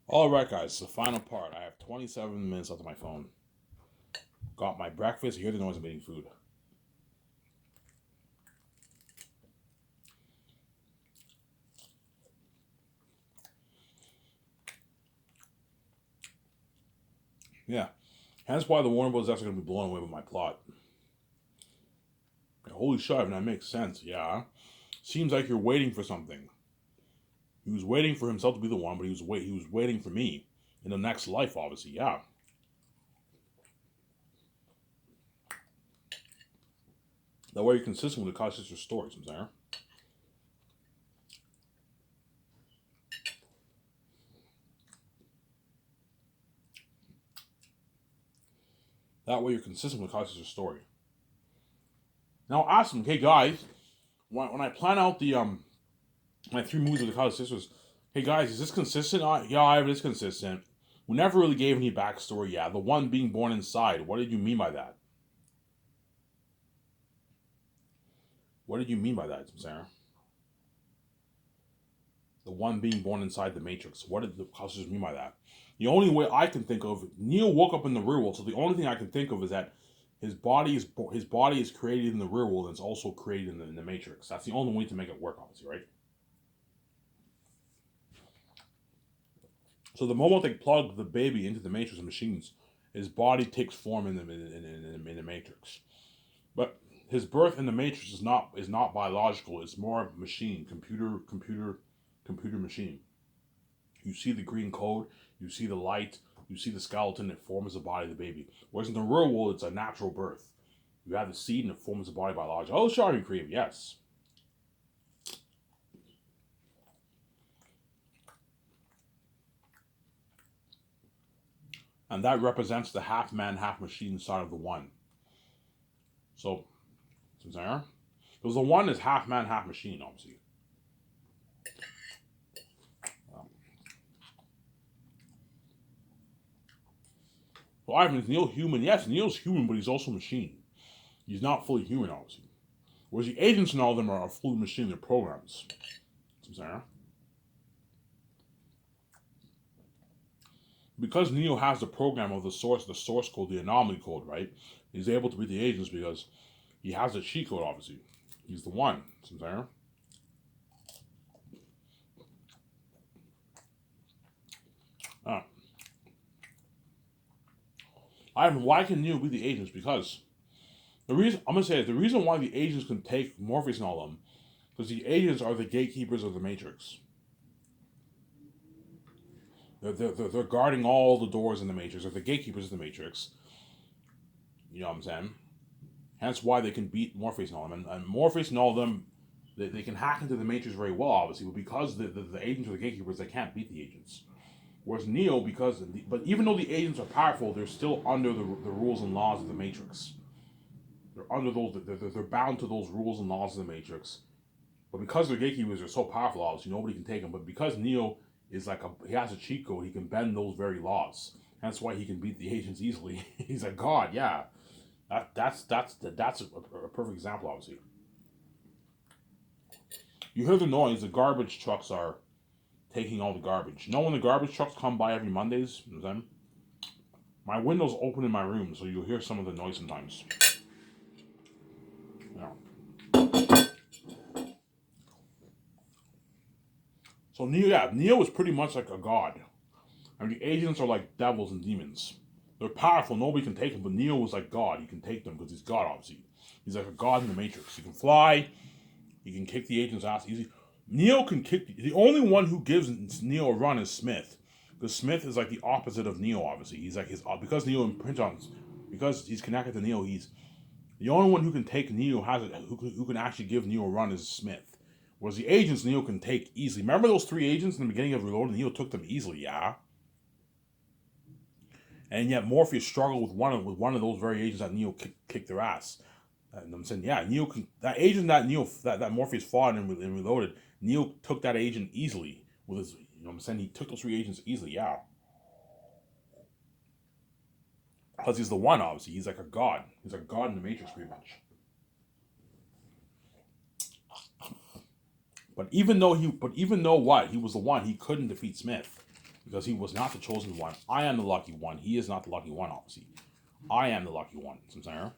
All right, guys, the final part. I have 27 minutes left on my phone. Got my breakfast. You hear the noise of eating food. Yeah. Hence why the Warner Bros. Is actually going to be blown away with my plot. Holy shit, and that makes sense. Yeah. Seems like you're waiting for something. He was waiting for himself to be the one, but he was waiting for me in the next life, obviously. Yeah. That way you're consistent with the Costas Sister stories, I'm saying. That way you're consistent with the Costas Sister story. Now ask him, hey guys, when I plan out the my three movies with the Costas Sisters, hey guys, is this consistent? Yeah, it is consistent. We never really gave any backstory. Yeah, the one being born inside. What did you mean by that? What did you mean by that, Sarah? The one being born inside the Matrix. What did the Costas mean by that? The only way I can think of, Neo woke up in the real world, so the only thing I can think of is that his body is created in the real world and it's also created in the Matrix. That's the only way to make it work, obviously, right? So the moment they plug the baby into the Matrix machines, his body takes form in the Matrix. But his birth in the Matrix is not biological. It's more machine, computer machine. You see the green code, you see the light, you see the skeleton. It forms the body of the baby. Whereas in the real world, it's a natural birth. You have the seed and it forms the body biologically. Oh, sure, you creative, yes. And that represents the half man, half machine side of the one. So, there. Because the one is half man, half machine, obviously. So Ivan, is Neil human? Yes, Neil's human, but he's also machine. He's not fully human, obviously. Whereas the agents and all of them are fully machine, they're programs. There. Because Neo has the program of the source code, the anomaly code, right? He's able to beat the agents because he has the cheat code, obviously. He's the one. There. Ah. Ivan, why can Neo beat the agents? Because the reason I'm gonna say is the reason why the agents can take Morpheus and all of them, because the agents are the gatekeepers of the Matrix. They're guarding all the doors in the Matrix. They're the gatekeepers of the Matrix. You know what I'm saying? Hence why they can beat Morpheus and all of them. And Morpheus and all of them, they can hack into the Matrix very well, obviously, but because the agents are the gatekeepers, they can't beat the agents. Whereas Neo, but even though the agents are powerful, they're still under the rules and laws of the Matrix. They're under those. They're bound to those rules and laws of the Matrix. But because their gatekeepers are so powerful, obviously nobody can take them. But because Neo is he has a cheat code, he can bend those very laws. That's why he can beat the agents easily. He's a god, yeah. That's a perfect example, obviously. You hear the noise. The garbage trucks are taking all the garbage. You know when the garbage trucks come by every Mondays? Then my window's open in my room, so you'll hear some of the noise sometimes. Yeah. So Neo is pretty much like a god. I mean, the agents are like devils and demons. They're powerful. Nobody can take them. But Neo was like God. He can take them because he's God, obviously. He's like a god in the Matrix. He can fly. He can kick the agent's ass easy. Neo can kick. The only one who gives Neo a run is Smith. Because Smith is like the opposite of Neo, obviously. He's like because Neo imprints on, because he's connected to Neo. He's the only one who can take Neo who can actually give Neo a run is Smith. Whereas the agents Neo can take easily. Remember those three agents in the beginning of Reloaded? Neo took them easily, yeah. And yet Morpheus struggled with one of those very agents that Neo kicked their ass. And I'm saying, yeah, Neo that agent that Morpheus fought in Reloaded, Neo took that agent easily with his. You know what I'm saying? He took those three agents easily, yeah. Because he's the one, obviously. He's like a god. He's a god in the Matrix, pretty much. But even though what he was the one, he couldn't defeat Smith. because he was not the chosen one. I am the lucky one. He is not the lucky one, obviously. I am the lucky one. See what I'm saying?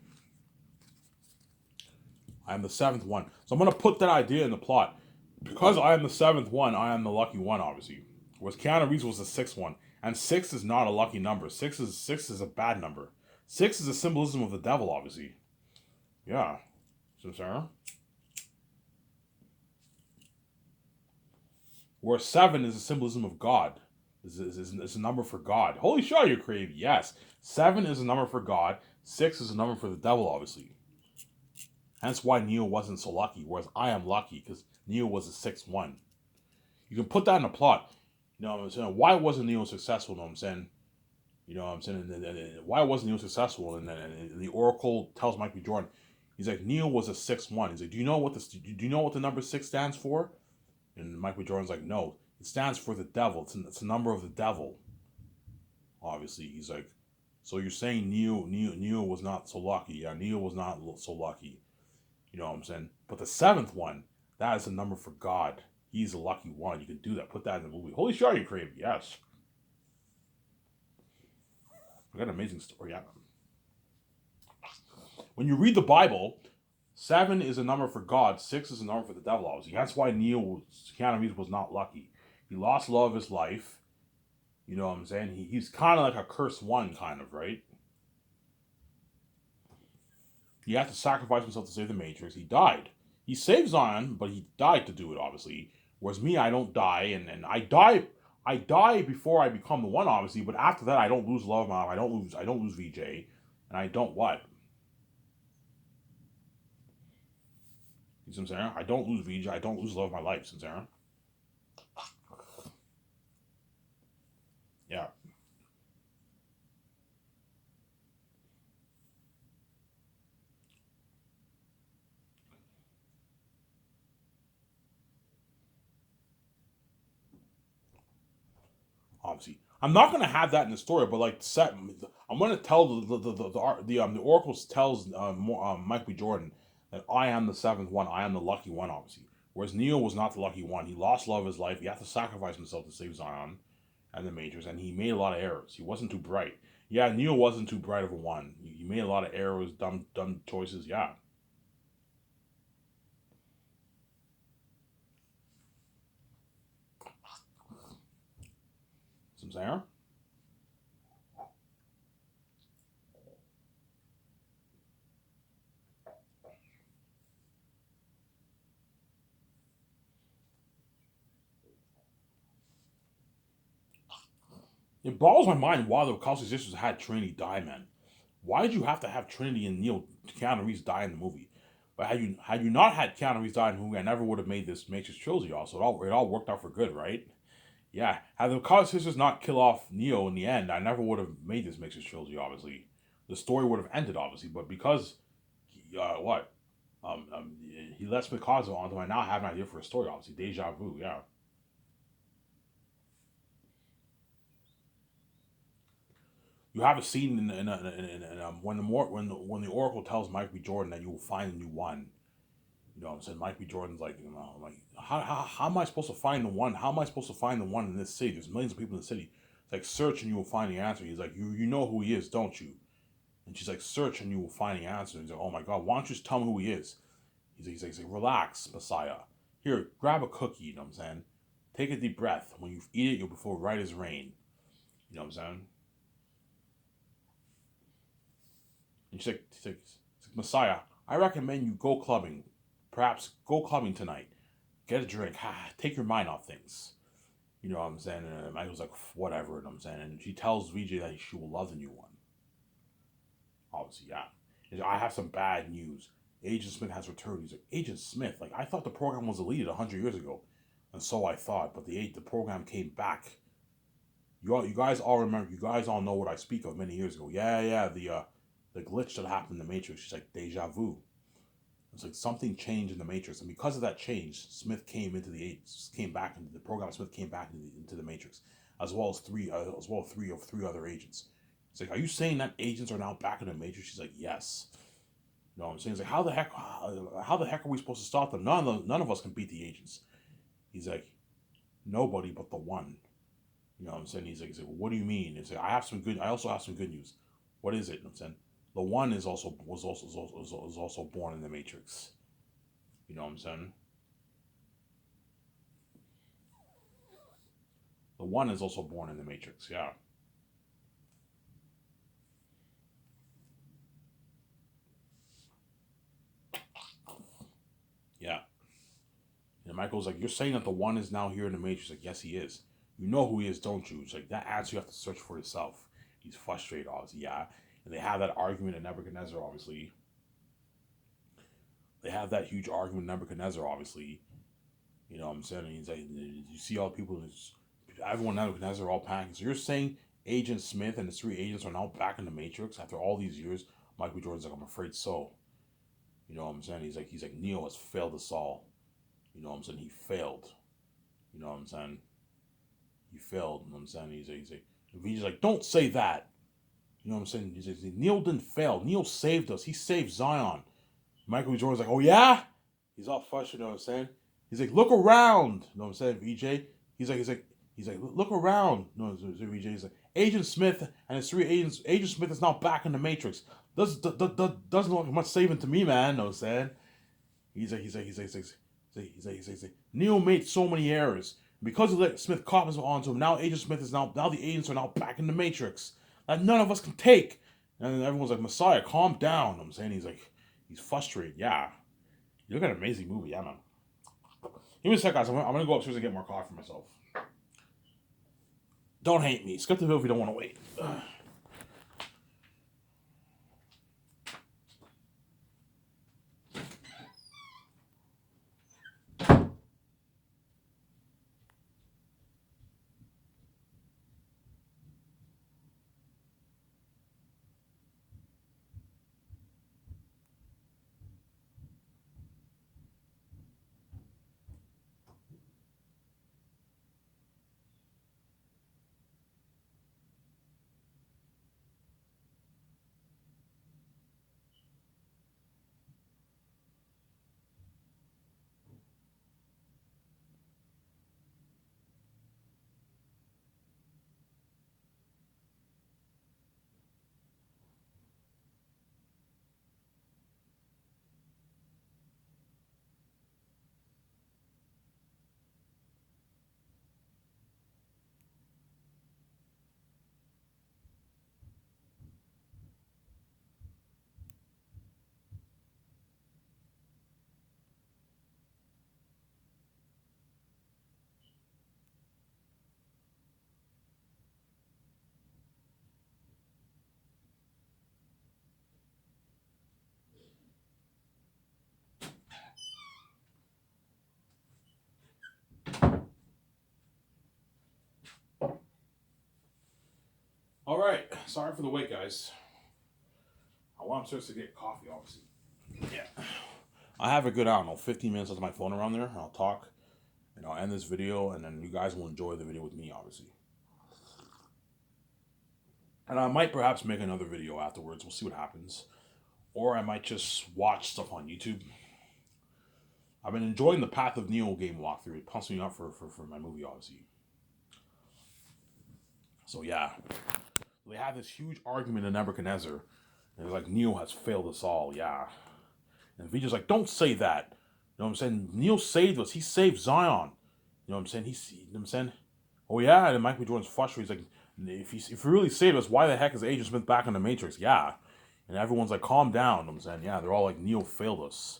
I am the seventh one. So I'm going to put that idea in the plot. Because I am the seventh one, I am the lucky one, obviously. Whereas Keanu Reeves was the sixth one. And six is not a lucky number. Six is a bad number. Six is a symbolism of the devil, obviously. Yeah. See what I'm saying? Where seven is a symbolism of God. It's a number for God. Holy shit, you're crazy. Yes. Seven is a number for God. Six is a number for the devil, obviously. Hence why Neo wasn't so lucky, whereas I am lucky, because Neo was the sixth one. You can put that in a plot. You know what I'm saying? Why wasn't Neo successful? You know what I'm saying? You know what I'm saying? And why wasn't Neo successful? And the Oracle tells Mike B. Jordan, he's like, Neo was a sixth one. He's like, do you know what the number six stands for? And Mike B. Jordan's like, no, it stands for the devil. It's a number of the devil. Obviously, he's like, so you're saying Neo was not so lucky? Yeah, Neo was not so lucky. You know what I'm saying? But the seventh one, that is a number for God. He's a lucky one. You can do that. Put that in the movie. Holy shit, you crazy? Yes. I got an amazing story. Yeah. When you read the Bible, seven is a number for God. Six is a number for the devil. Obviously, that's why Keanu Reeves was not lucky. He lost love of his life. You know what I'm saying? He's kind of like a cursed one, kind of, right? He had to sacrifice himself to save the Matrix. He died. He saved Zion, but he died to do it, obviously. Whereas me, I don't die, and I die before I become the one, obviously, but after that I don't lose love of my life. I don't lose VJ. And I don't what? You see what I'm saying? I don't lose VJ, I don't lose love of my life, you see what I'm saying? Yeah. Obviously. I'm not gonna have that in the story, but like set, I'm gonna tell the Oracles tells Mike B. Jordan that I am the seventh one, I am the lucky one, obviously. Whereas Neo was not the lucky one. He lost love of his life. He had to sacrifice himself to save Zion and the Matrix, and he made a lot of errors. He wasn't too bright. Yeah, Neo wasn't too bright of a one. He made a lot of errors, dumb choices. Yeah, see what I'm saying? It boggles my mind why the Wachowski sisters had Trinity die, man. Why did you have to have Trinity and Keanu Reeves die in the movie? But had you not had Keanu Reeves die in the movie, I never would have made this Matrix trilogy. Also, it all worked out for good, right? Yeah. Had the Wachowski sisters not kill off Neo in the end, I never would have made this Matrix trilogy. Obviously, the story would have ended. Obviously, but because what he let Smith Cosmo onto, I now have an idea for a story. Obviously, deja vu. Yeah. You have a scene when when the Oracle tells Mike B. Jordan that you will find a new one. You know what I'm saying? Mike B. Jordan's like, like how am I supposed to find the one? How am I supposed to find the one in this city? There's millions of people in the city. It's like search and you will find the answer. He's like, you know who he is, don't you? And she's like, search and you will find the answer. He's like, oh my god, why don't you just tell me who he is? He's like, relax, Messiah. Here, grab a cookie. You know what I'm saying? Take a deep breath. When you eat it, you'll feel right as rain. You know what I'm saying? And she's like, Messiah, I recommend you go clubbing. Perhaps go clubbing tonight. Get a drink. Take your mind off things. You know what I'm saying? And Michael's like, whatever. You know what I'm saying? And she tells VJ that she will love the new one. Obviously, yeah. I have some bad news. Agent Smith has returned. He's like, Agent Smith? Like, I thought the program was deleted 100 years ago. And so I thought. But the program came back. You guys all remember, you guys all know what I speak of many years ago. Yeah, the glitch that happened in the Matrix. She's like, deja vu. It's like something changed in the Matrix, and because of that change, Smith came back into the program. Smith came back into the Matrix, as well as three other agents. It's like, are you saying that agents are now back in the Matrix? She's like, yes. You know what I'm saying? It's like, how the heck are we supposed to stop them? None of us can beat the agents. He's like, nobody but the one. You know what I'm saying? He's like, what do you mean? He's like, I also have some good news. What is it? You know what I'm saying? The one is also born in the Matrix. You know what I'm saying? The one is also born in the Matrix. Yeah, yeah. And Michael's like, you're saying that the one is now here in the Matrix? Like, yes, he is. You know who he is, don't you? It's like that answer you have to search for yourself. He's frustrated, obviously. Yeah, and they have that argument in Nebuchadnezzar. Obviously, they have that huge argument in Nebuchadnezzar. Obviously, you know what I'm saying? And he's like, you see all the people, everyone in Nebuchadnezzar are all panicking. So you're saying Agent Smith and his three agents are now back in the Matrix after all these years? Michael Jordan's like, I'm afraid so. You know what I'm saying? He's like Neo has failed us all. You know what I'm saying? He failed. You know what I'm saying? He failed. You know what I'm saying? He's like, don't say that. You know what I'm saying? He's like, Neil didn't fail. Neil saved us. He saved Zion. Michael Jordan's like, oh yeah? He's all frustrated, you know what I'm saying? He's like, look around. You know what I'm saying, VJ? He's like, look around. No, VJ. He's like, Agent Smith and his three agents. Agent Smith is now back in the Matrix. Doesn't look much saving to me, man. You know what I'm saying? He's like, Neo made so many errors. Because of that, Smith caught us onto him. Now Agent Smith is now the agents are now back in the Matrix. That none of us can take. And then everyone's like, Messiah, calm down. You know what I'm saying? He's frustrated. Yeah. You look at an amazing movie, yeah, man. Give me a sec, guys. I'm gonna go upstairs and get more coffee for myself. Don't hate me. Skip the video if you don't want to wait. All right. Sorry for the wait, guys. I want upstairs to get coffee, obviously. Yeah. I have a good, I don't know, 15 minutes with my phone around there. I'll talk, and I'll end this video, and then you guys will enjoy the video with me, obviously. And I might perhaps make another video afterwards. We'll see what happens. Or I might just watch stuff on YouTube. I've been enjoying the Path of Neo game walkthrough. It pumps me up for my movie, obviously. So yeah, they have this huge argument in Nebuchadnezzar, and it's like Neo has failed us all. Yeah, and Vijay's like, don't say that. You know what I'm saying? Neo saved us. He saved Zion. You know what I'm saying? You know what I'm saying? Oh yeah, and Michael Jordan's frustrated. He's like, if he really saved us, why the heck is Agent Smith back in the Matrix? Yeah, and everyone's like, calm down. You know what I'm saying? Yeah, they're all like, Neo failed us.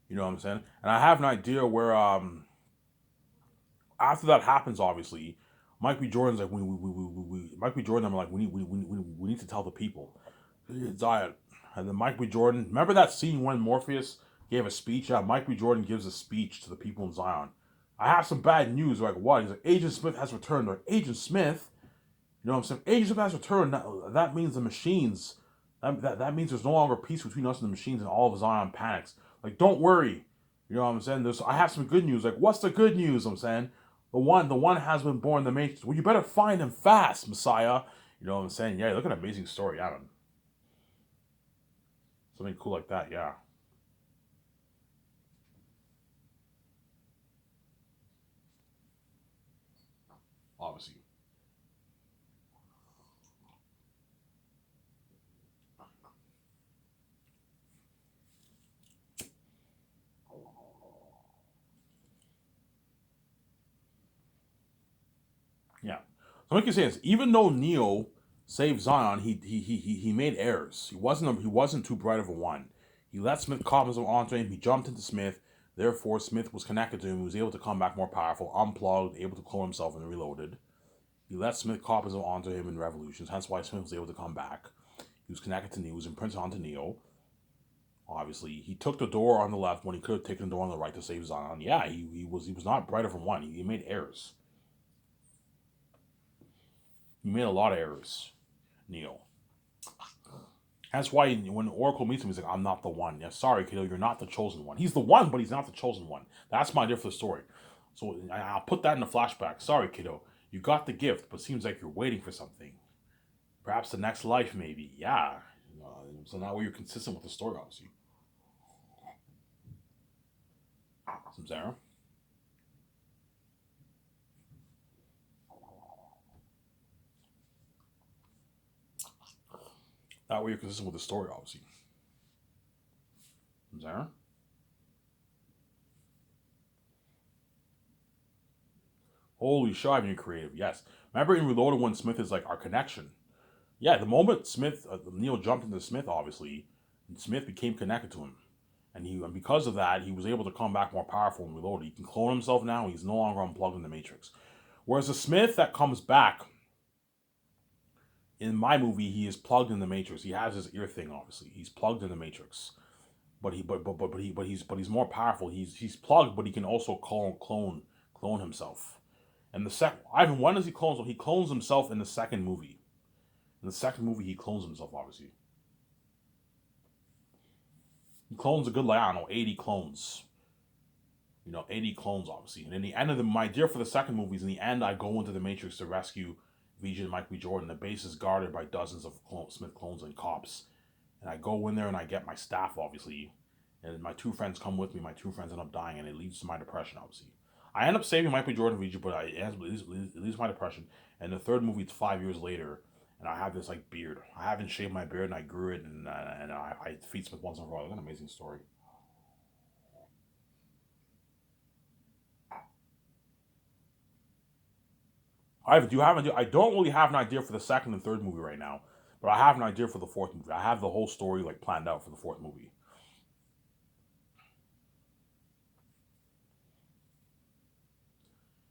You know what I'm saying? And I have an idea where after that happens, obviously, Mike B. Jordan's like, Mike B. Jordan, I'm like, we need to tell the people. Zion. And then Mike B. Jordan, remember that scene when Morpheus gave a speech? Yeah, Mike B. Jordan gives a speech to the people in Zion. I have some bad news. Like, what? He's like, Agent Smith has returned. Like, Agent Smith? You know what I'm saying? Agent Smith has returned. That means the machines. That means there's no longer peace between us and the machines, and all of Zion panics. Like, don't worry. You know what I'm saying? I have some good news. Like, what's the good news? I'm saying the one has been born in the Matrix. Well, you better find him fast, Messiah. You know what I'm saying? Yeah, look at an amazing story, Adam. Something cool like that, yeah. obviously. Yeah. So like you say is even though Neo saved Zion, he made errors. He wasn't too bright of a one. He let Smith caught himself onto him. He jumped into Smith. Therefore, Smith was connected to him. He was able to come back more powerful, unplugged, able to clone himself and reloaded. He let Smith caught himself onto him in Revolutions. Hence why Smith was able to come back. He was connected to Neo. He was imprinted onto Neo. Obviously, he took the door on the left when he could have taken the door on the right to save Zion. Yeah, he was not brighter from one. He made errors. He made a lot of errors. Neo. That's why when Oracle meets him, he's like, "I'm not the one." Yeah, sorry, kiddo, you're not the chosen one. He's the one, but he's not the chosen one. That's my idea for the story. So I'll put that in the flashback. Sorry, kiddo, you got the gift, but seems like you're waiting for something. Perhaps the next life, maybe. Yeah. So now you're consistent with the story, obviously. Some Sarah. That way you're consistent with the story, obviously. Some Sarah. Holy shit, I've been creative. Yes. Remember in Reloaded when Smith is like our connection. Yeah, the moment Neil jumped into Smith, obviously, Smith became connected to him. And because of that, he was able to come back more powerful and reloaded. He can clone himself now. He's no longer unplugged in the Matrix. Whereas the Smith that comes back in my movie, he is plugged in the Matrix. He has his ear thing, obviously. He's plugged in the Matrix. But he's more powerful. He's plugged, but he can also clone himself. And the second Ivan, when does he clone himself? He clones himself in the second movie. In the second movie, he clones himself, obviously. He clones a good, like, I don't know, 80 clones. 80 clones, obviously. And in the end of my idea for the second movie is in the end, I go into the Matrix to rescue VJ and Mike B. Jordan. The base is guarded by dozens of Smith clones and cops. And I go in there and I get my staff, obviously. And my two friends come with me. My two friends end up dying, and it leads to my depression, obviously. I end up saving Mike B. Jordan and VJ, but it leads to my depression. And the third movie, it's 5 years later, and I have this like beard. I haven't shaved my beard, and I grew it, and I defeat Smith once and for all. It's an amazing story. I don't really have an idea for the second and third movie right now, but I have an idea for the fourth movie. I have the whole story like planned out for the fourth movie.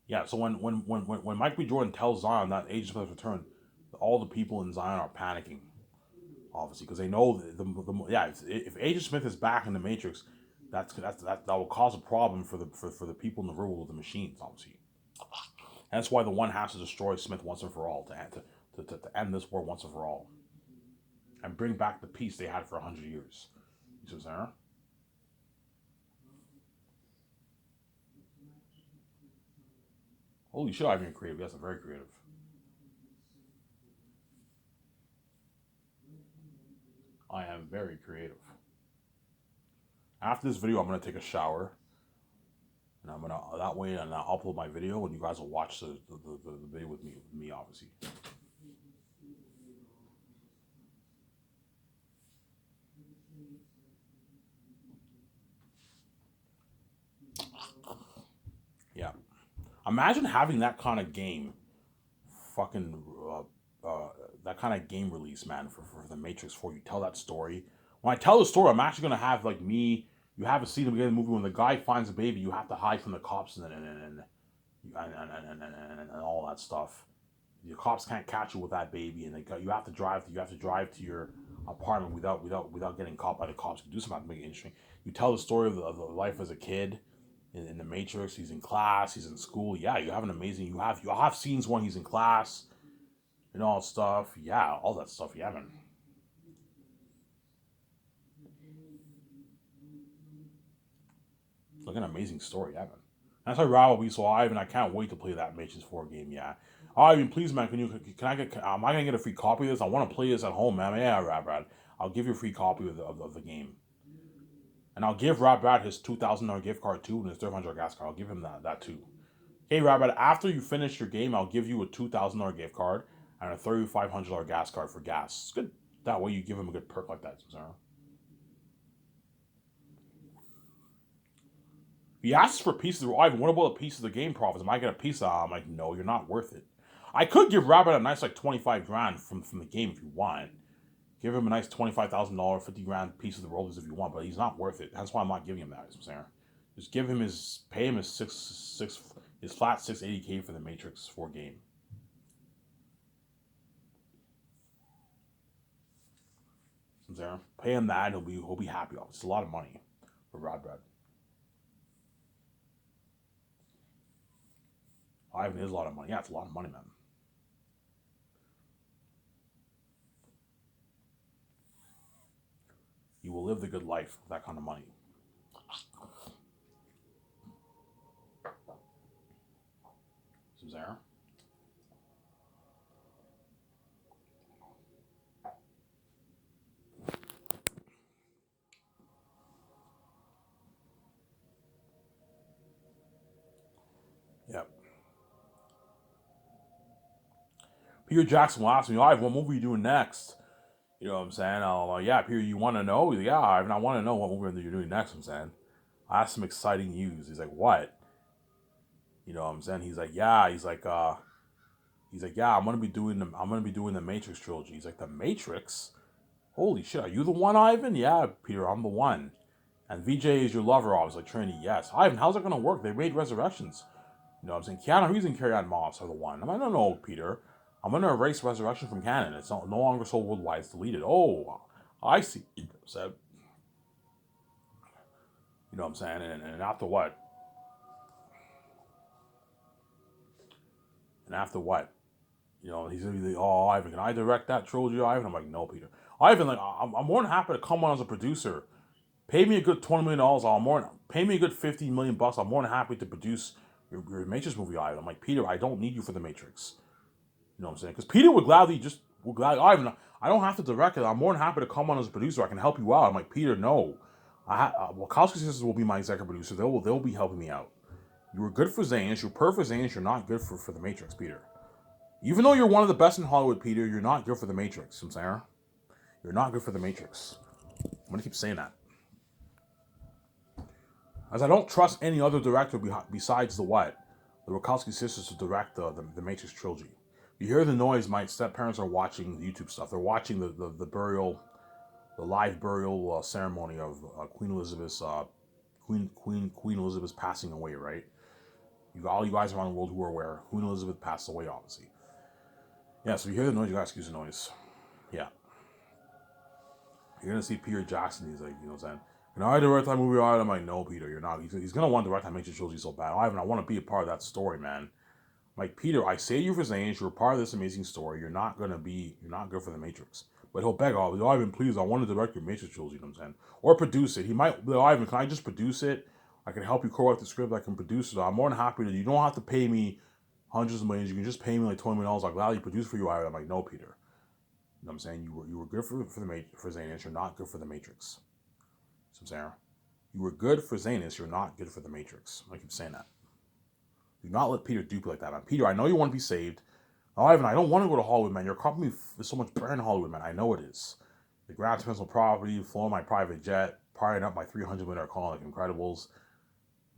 Yeah, so when Mike B. Jordan tells Zion that Agent Smith has returned, all the people in Zion are panicking, obviously, because they know yeah, if Agent Smith is back in the Matrix, that will cause a problem for the people in the rule of the machines, obviously. That's why the one has to destroy Smith once and for all to end this war once and for all and bring back the peace they had for 100 years. You see what I'm saying? Holy shit, I've been creative. Yes, I'm very creative. I am very creative. After this video, I'm gonna take a shower, and I'm gonna that way, and I'll upload my video, and you guys will watch the video with me, obviously. Yeah. Imagine having that kind of game, fucking, that kind of game release, man, for the Matrix 4. You tell that story. When I tell the story, I'm actually gonna have like me. You have a scene at the beginning of the movie when the guy finds a baby. You have to hide from the cops and all that stuff. The cops can't catch you with that baby, and you have to drive. You have to drive to your apartment without getting caught by the cops. You do something to make it interesting. You tell the story of the life as a kid in the Matrix. He's in class. He's in school. Yeah, you have an amazing. You have scenes when he's in class and all stuff. Yeah, all that stuff. Yeah, man. It's like an amazing story. Yeah, man. That's why Rob will be so live, and I can't wait to play that Matrix 4 game. Yeah. I mean, please, man, can I get? Am I gonna get a free copy of this? I want to play this at home, man. Yeah, Brad. I'll give you a free copy of the game, and I'll give Brad his $2,000 gift card too, and his 300 gas card. I'll give him that too. Hey, Rabbit, after you finish your game, I'll give you a $2,000 gift card and a $3,500 gas card for gas. It's good. That way you give him a good perk like that, Cesaro. He asks for pieces of Ivan. What about a piece of the game profits? Am I get a piece of? I'm like, no, you're not worth it. I could give Rabbit a nice like 25 grand from the game if you want. Give him a nice $25,000, 50 grand piece of the rollers if you want, but he's not worth it. That's why I'm not giving him that. I'm saying, just give him pay him his flat 680K for the Matrix 4 game. I'm saying, pay him that, and he'll be happy. It's a lot of money for Rabbit. Ivan is a lot of money. Yeah, it's a lot of money, man. You will live the good life with that kind of money. There. Yep. Peter Jackson will ask me, Ivan, what movie are you doing next? You know what I'm saying? I'm like, yeah, Peter, you want to know? He's like, yeah, Ivan, I want to know what movie you're doing next. I'm saying, I asked some exciting news. He's like, what? You know what I'm saying? He's like, yeah. He's like, yeah, I'm gonna be doing the Matrix trilogy. He's like, the Matrix? Holy shit, are you the one, Ivan? Yeah, Peter, I'm the one. And VJ is your lover, obviously. Trinity, yes. Ivan, how's it gonna work? They made Resurrections. You know what I'm saying? Keanu Reeves and Carrie-Anne Moss are the one. I'm like, no, Peter. I'm gonna erase Resurrection from canon. It's no longer sold worldwide. It's deleted. Oh, I see. So, you know what I'm saying? And after what? And after what? You know, he's like, oh, Ivan, can I direct that trilogy, Ivan? I'm like, no, Peter. Ivan, like, I'm more than happy to come on as a producer. Pay me a good $20 million. Pay me a good $15 million. I'm more than happy to produce your Matrix movie, Ivan. I'm like, Peter, I don't need you for the Matrix. You know what I'm saying? Because Peter would gladly, Ivan, I don't have to direct it. I'm more than happy to come on as a producer. I can help you out. I'm like, Peter, no. Wachowski sisters will be my executive producer. They'll be helping me out. You were good for Zanis. You're perfect for Zanis. You're not good for the Matrix, Peter. Even though you're one of the best in Hollywood, Peter, you're not good for the Matrix. I'm saying, you're not good for the Matrix. I'm gonna keep saying that, as I don't trust any other director besides the Wachowski sisters to direct the Matrix trilogy. You hear the noise. My step parents are watching the YouTube stuff. They're watching the burial, the live burial ceremony of Queen Elizabeth's Queen Elizabeth's passing away. Right? All you guys around the world who are aware, Queen Elizabeth passed away. Obviously, yeah. So you hear the noise. You gotta excuse the noise. Yeah. You're gonna see Peter Jackson. He's like, you know what I'm saying? Can I direct that movie? I'm like, no, Peter, you're not. He's gonna want to direct that Matrix trilogy so bad. I want to be a part of that story, man. I'm like, Peter, I say you for saying you're part of this amazing story. You're not good for the Matrix. But he'll beg, oh, Ivan, please, I want to direct your Matrix trilogy. You know what I'm saying? Or produce it. He might, Ivan, can I just produce it? I can help you co-write the script. I can produce it. I'm more than happy to. You don't have to pay me hundreds of millions. You can just pay me like $20 million. I'll gladly produce for you, Ivan. I'm like, no, Peter. You know what I'm saying? You were good for Zanus. You're not good for the Matrix. So I'm saying, you were good for Zanus. You're not good for the Matrix. I keep saying that. Do not let Peter dupe like that, man. Peter, I know you want to be saved. Oh, Ivan, I don't want to go to Hollywood, man. Your company is so much better in Hollywood, man. I know it is. The Grand Central property, flying my private jet, partying up my 300-minute call like Incredibles,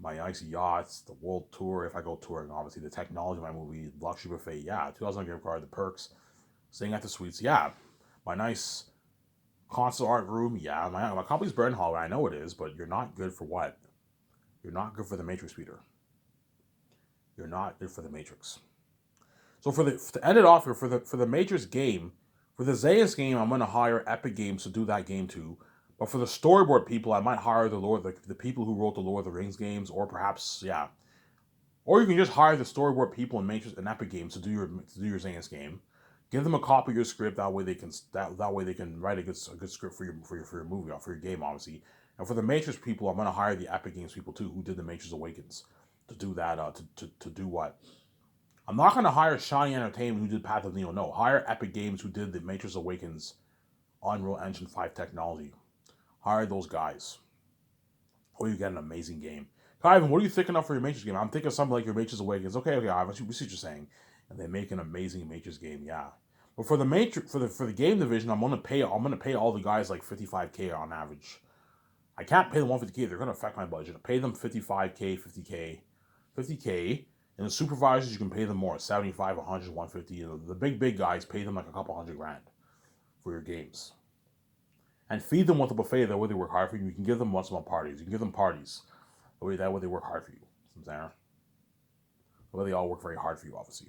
my icy yachts, the world tour. If I go touring, obviously the technology of my movie, luxury buffet, yeah, 2,000 gift card, the perks, staying at the suites, yeah, my nice console art room, yeah, my company's better in Hollywood. I know it is, but you're not good for what? You're not good for the Matrix, Peter. You're not good for the Matrix. So to end it off here, for the Matrix game, for the Zeus game, I'm gonna hire Epic Games to do that game too. But for the storyboard people, I might hire the people who wrote the Lord of the Rings games, or perhaps or you can just hire the storyboard people in Matrix and Epic Games to do your Zeus game. Give them a copy of your script. That way they can write a good script for your movie, or for your game, obviously. And for the Matrix people, I'm gonna hire the Epic Games people too, who did the Matrix Awakens, to do that. To do what? I'm not gonna hire Shiny Entertainment who did Path of Neo. No, hire Epic Games who did the Matrix Awakens Unreal Engine 5 technology. Hire those guys, or you get an amazing game. Ivan, what are you thinking of for your Matrix game? I'm thinking something like your Matrix Awakens. Okay, Ivan, we see what you're saying. And they make an amazing Matrix game, yeah. But for the Matrix, for the game division, I'm gonna pay all the guys like 55K on average. I can't pay them 150K. They're gonna affect my budget. I pay them 55K, 50K, 50K. And the supervisors, you can pay them more, 75, 100, 150. The big guys, pay them like a couple $100,000 for your games. And feed them with a buffet. That way they work hard for you. You can give them once a month parties. You can give them parties. That way they work hard for you. That way they all work very hard for you, obviously.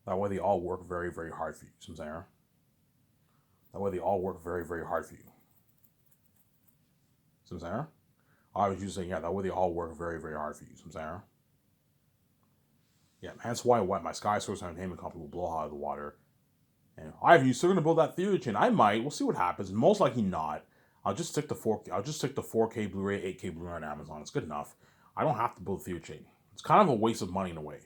That way they all work very, very hard for you. That way they all work very, very hard for you. I was just saying, yeah, that way they all work very, very hard for you. Yeah, hence why my Sky Source Entertainment company will blow out of the water. And Ivan, you still gonna build that theater chain? I might. We'll see what happens. Most likely not. I'll just stick to 4K Blu-ray, 8K Blu-ray on Amazon. It's good enough. I don't have to build a theater chain. It's kind of a waste of money in a way.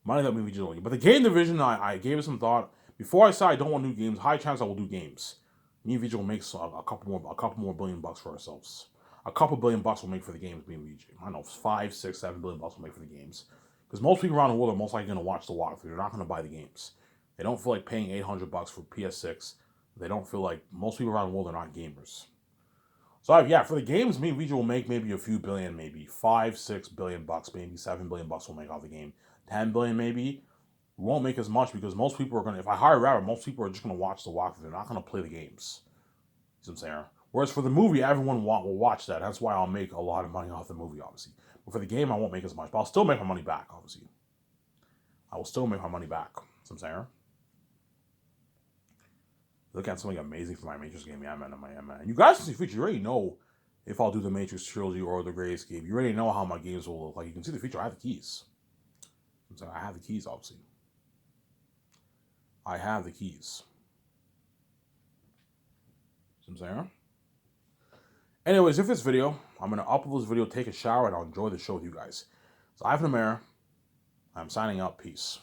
Money that maybe just. But the game division, I gave it some thought. Before I said I don't want new games, high chance I will do games. Me and VJ will make a couple more $1 billion for ourselves. A couple $1 billion will make for the games. Me and VJ. I don't know, 5, 6, $7 billion will make for the games. Because most people around the world are most likely going to watch the walkthrough. They're not going to buy the games. They don't feel like paying $800 for PS6. They don't feel like most people around the world are not gamers. So yeah, for the games, me and VJ will make maybe a few billion, maybe $5, $6 billion, maybe $7 billion we'll make off the game. $10 billion maybe. We won't make as much because most people are gonna. If I hire a rapper, most people are just gonna watch the walkthrough. They're not gonna play the games. You know what I'm saying? Whereas for the movie, everyone will watch that. That's why I'll make a lot of money off the movie, obviously. But for the game, I won't make as much. But I'll still make my money back, obviously. I will still make my money back. You know what I'm saying? Look at something amazing for my Matrix game. Yeah, man. You guys can see the future. You already know if I'll do the Matrix trilogy or the Grey Escape. You already know how my games will look like. You can see the future. I have the keys. So I have the keys, obviously. I have the keys. You know what I'm saying? Anyways, if this video, I'm going to upload this video, take a shower, and I'll enjoy the show with you guys. So Ivan Amara, I'm signing out. Peace.